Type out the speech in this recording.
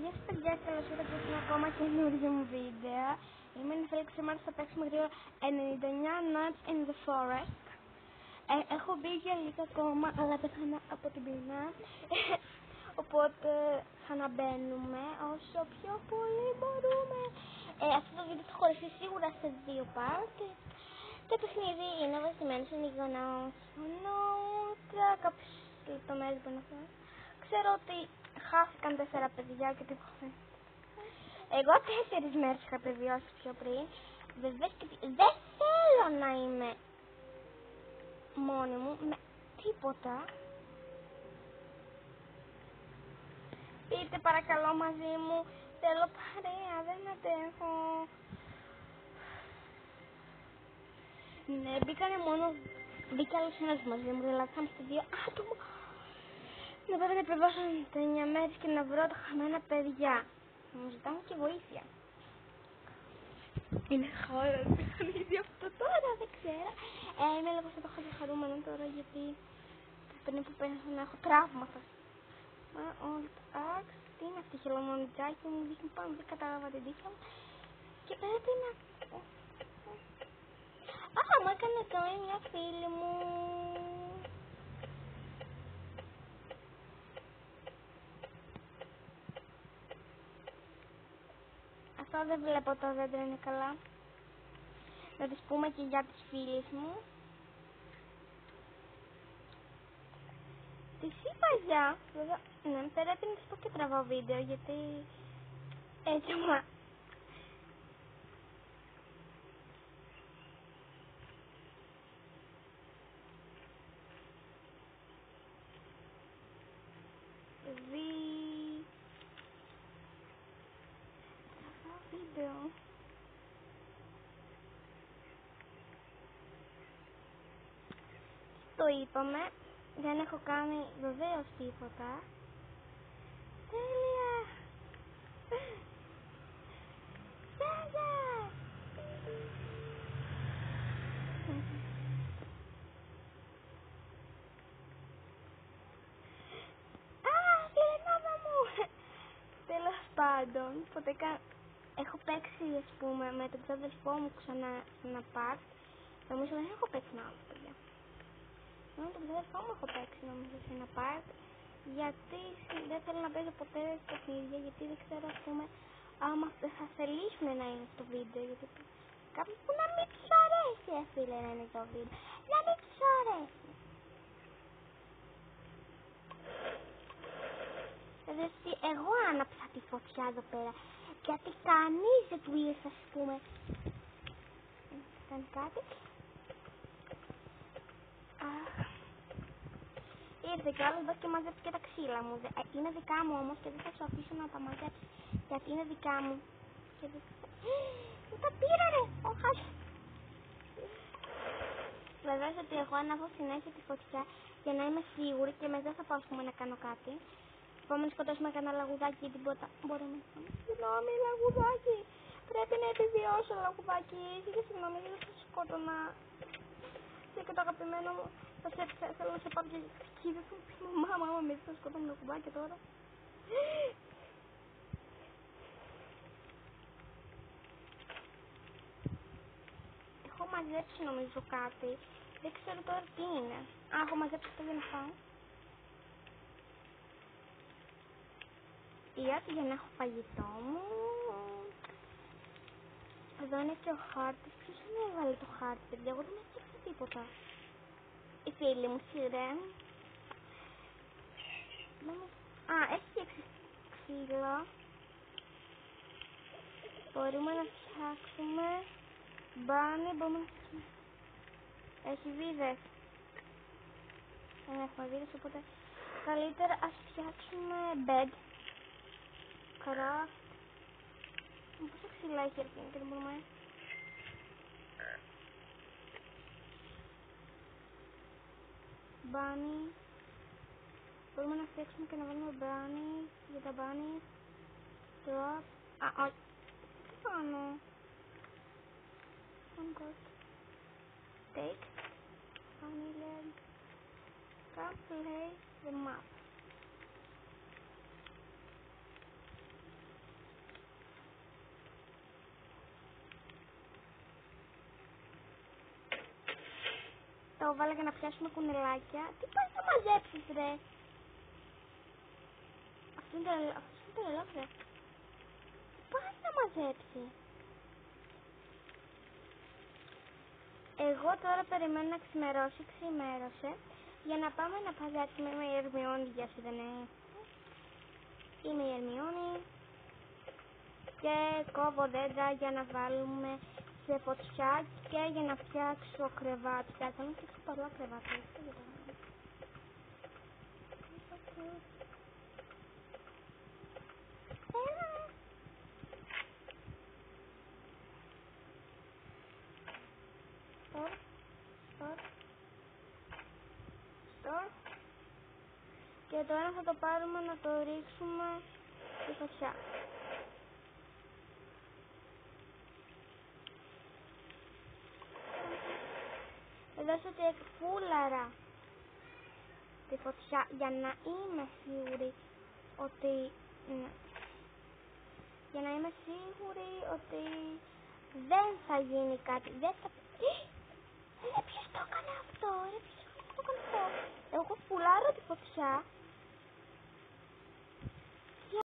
Γεια σας παιδιά, καλώς ήρθατε σε ένα ακόμα καινούργιο μου βίντεο. Είμαι η Νεφέλη και σήμερα θα παίξουμε γρήγορα 99 Nuts in the Forest. Έχω μπει για λίγο ακόμα, αλλά πέθανα από την πείνα. Οπότε ξαναμπαίνουμε όσο πιο πολύ μπορούμε. Αυτό το βίντεο θα χωριστεί σίγουρα σε 2 parts. Το παιχνίδι είναι βασισμένο σε κάποιες λεπτομέρειες που είναι αυτό. Ξέρω ότι χάθηκαν 4 παιδιά και τίποτα. Εγώ 4 μέρες είχα επιβιώσει πιο πριν. Βεβαίως και δεν θέλω να είμαι μόνη μου με τίποτα. Πείτε παρακαλώ μαζί μου, θέλω παρέα, δεν αντέχω. Ναι, μπήκε άλλος ένας μαζί μου, δηλαδή θα είμαστε 2 άτομα. Να πρέπει να επιβάσω 9 μέρες και να βρω τα χαμένα παιδιά. Μου ζητάνε και βοήθεια. Είναι χώρα, δεν ήδη αυτό τώρα, δεν ξέρω. Είμαι λίγο στο χαρούμενο τώρα γιατί πριν που πέρασα να έχω τραύματα. Old Axe, τι είναι αυτή η χελομονιτζάκι μου, δείχνει πάνω, δεν κατάλαβα την τύχη μου. Και πρέπει να... μου έκανε καλή μια φίλη μου. Αυτό δεν βλέπω το δέντρο είναι καλά. Να τις πούμε και για τις φίλες μου. Τις είπα για. Ναι, πρέπει να τις πω και τραβάω βίντεο γιατί έτσι μα. Τραβάω βίντεο. Το είπαμε. Δεν έχω κάνει βεβαίως τίποτα. Τέλεια! Τέλεια! Φιλενάδα μου! Τέλος πάντων, έχω παίξει ας πούμε με τον ξάδελφό μου ξανά σε ένα πάρκ. Νομίζω δεν έχω παίξει με άλλους παιδιά. Με τον ξάδελφό μου έχω παίξει νομίζω σε ένα πάρκ. Γιατί δεν θέλω να παίζω ποτέ παιχνίδια, γιατί δεν ξέρω ας πούμε άμα θα θελήσουν να είναι στο βίντεο. Γιατί κάποιοι που να μην τους αρέσει φίλε να είναι το βίντεο. Να μην τους αρέσει. Δηλαδή εγώ άναψα τη φωτιά εδώ πέρα. Γιατί κανείς δεν του ήρθε ας πούμε. Κάνει κάτι. Ήρθε κι άλλος εδώ και μαζέψει και τα ξύλα μου. Είναι δικά μου όμως και δεν θα σου αφήσω να τα μαζέψει. Γιατί είναι δικά μου. Και δεν... Μου τα πήρανε! Βεβαίως ότι εγώ ανάβω συνέχεια τη φωτιά για να είμαι σίγουρη και μετά θα πάω πούμε να κάνω κάτι. Πάμε να σκοτώσουμε κανένα λαγουδάκι ή τίποτα. Μπορούμε να κάνουμε. Συγγνώμη λαγουδάκι. Πρέπει να επιβιώσω λαγουδάκι. Και συγγνώμη δεν θα σκότωνα. Και το αγαπημένο μου. Θέλω να σε πάρω και δεν θα μου πει μαμά με θα σκοτώνω λαγουδάκι τώρα. Έχω μαζέψει νομίζω κάτι. Δεν ξέρω τώρα τι είναι. Έχω μαζέψει αυτό για να φάω. Για να έχω φαγητό μου. Εδώ είναι και ο χάρτης. Ποιος μου έβαλε το χάρτη, παιδιά? Εγώ δεν έφτιαξα τίποτα. Η φίλη μου, Σιρέν. Έχει φτιάξει ξύλο. Μπορούμε να φτιάξουμε μπάνι, μπορούμε να φτιάξουμε. Έχει βίδες. Δεν έχουμε βίδες, οπότε καλύτερα ας φτιάξουμε bed. Craft. Πόσα ξύλα έχει αυτή και δεν μπορούμε. Μπάνι. Μπορούμε να φτιάξουμε και να βάλουμε μπάνι για τα μπάνι. Drop. Όχι. Τι κάνω? Take. Bunny leg. Can't play the map. το βάλα για να πιάσουμε κουνελάκια. Τι πας να μαζέψεις ρε? Αυτό είναι το ελόφρε. Πας να μαζέψεις. Εγώ τώρα περιμένω να ξημερώσει, ξημέρωσε, για να πάμε να παζέψουμε με η Ερμιόνη, για σου δεν είναι. Είμαι η Ερμιόνη και κόβω δέντρα για να βάλουμε σε φωτιά και για να φτιάξω κρεβάτι. Θα κάνω και πολλά κρεβάτια. Και τώρα θα το πάρουμε να το ρίξουμε στη φωτιά. Εδώ ότι εκφούλαρα τη φωτιά για να είμαι σίγουρη ότι δεν θα γίνει κάτι. Δεν θα... ποιος το έκανε αυτό, ρε, ποιος το έκανε αυτό. Εγώ φουλάρω τη φωτιά